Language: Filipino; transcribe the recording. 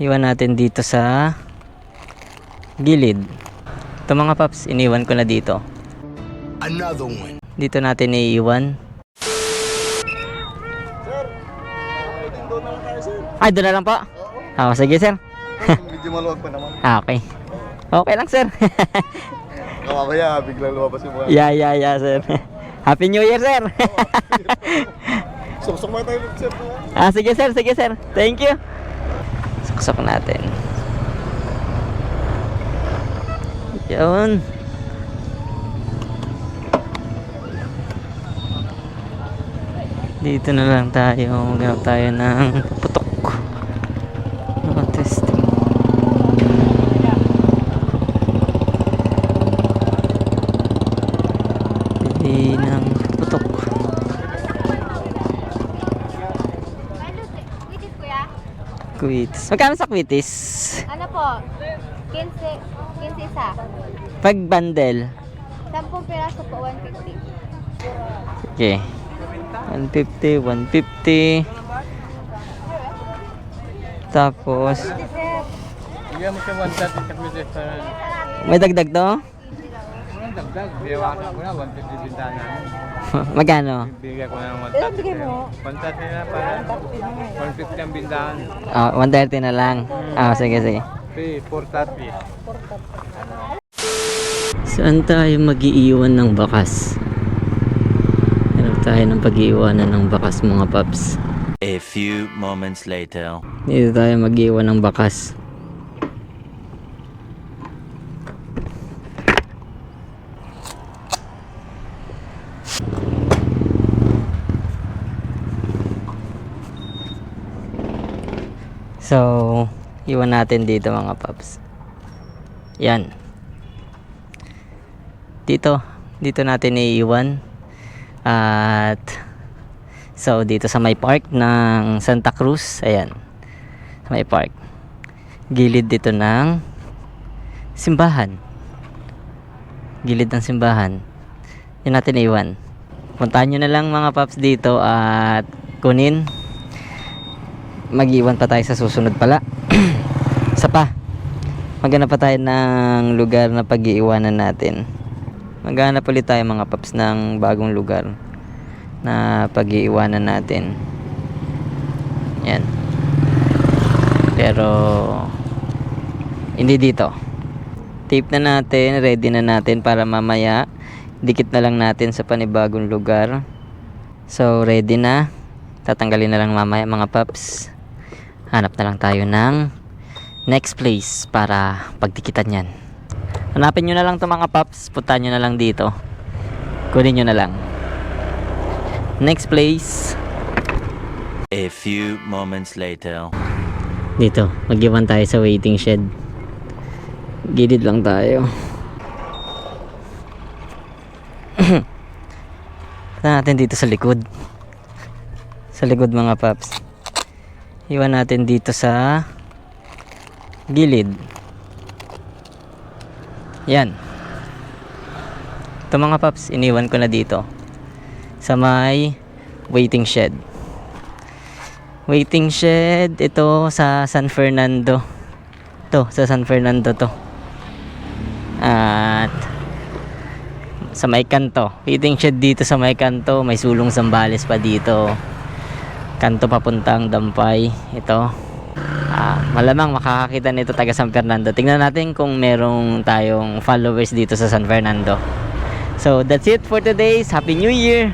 Iwan natin dito sa gilid. Ito mga paps, iniwan ko na dito. Another one. Dito natin iiwan. Sir, pwedeng doon na lang tayo, sir. Ay, doon na lang po. Oo, sige sir. Medyo maluwag pa naman. Okay. Okay lang sir. Mamaya, biglang lumabas yung mga... Yeah sir. Happy New Year sir. Suksok mo tayo, sir. Sige sir. Thank you. Suksok natin. Yun. Dito na lang tayo. Maghanap tayo ng putok. Testing. Bili ng putok. Kwitis kuya? Quitis. Magkano sa quitis? Ano po? 15 isa. Pag bundle. 10 piraso po, 150. Okay. 150. Tapos, Bigyan mo siya 130 sa pwede para may dagdag to? ang dagdag. Biyawasan ko na 150 bintana namin. Magkano? Bigyan ko na ng 130. Bigyan mo? 130 na para 150 ang bintahan. 130 na lang. Sige. Okay, 430. Saan tayo mag-iiwan ng bakas? Hanap tayo ng pag-iiwanan ng bakas mga paps. A few moments later. Dito tayo mag-iwan ng bakas. So, iwan natin dito mga paps. Yan. Dito natin iiwan. At so dito sa may park ng Santa Cruz, ayan. Sa may park. Gilid dito ng simbahan. Gilid ng simbahan. Yan natin iwan. Puntahan nyo na lang mga paps dito at kunin. Mag-iwan pa tayo sa susunod pala. Isa pa. Maghanap pa tayo ng lugar na pag-iiwanan natin. Maghanap ulit tayo mga paps ng bagong lugar na pag-iiwanan natin. Yan. Pero hindi dito. Tape na natin, ready na natin para mamaya dikit na lang natin sa panibagong lugar. So ready na. Tatanggalin na lang mamaya mga paps. Hanap na lang tayo ng next place para pagdikitan yan. Hanapin nyo na lang to mga paps. Puntahan nyo na lang dito. Kunin nyo na lang. Next place. A few moments later. Dito, mag-iwan tayo sa waiting shed. Gilid lang tayo. Punta natin dito sa likod. Sa likod mga paps. Iwan natin dito sa gilid. Yan. Ito mga paps, iniwan ko na dito. Sa may waiting shed. Waiting shed, ito sa San Fernando. Ito, sa San Fernando to. At sa may kanto. Waiting shed dito sa may kanto. May sulong Zambales pa dito. Kanto papuntang Dampay. Ito. Malamang makakakita nito taga San Fernando. Tingnan natin kung merong tayong followers dito sa San Fernando. So that's it for today. Happy New Year!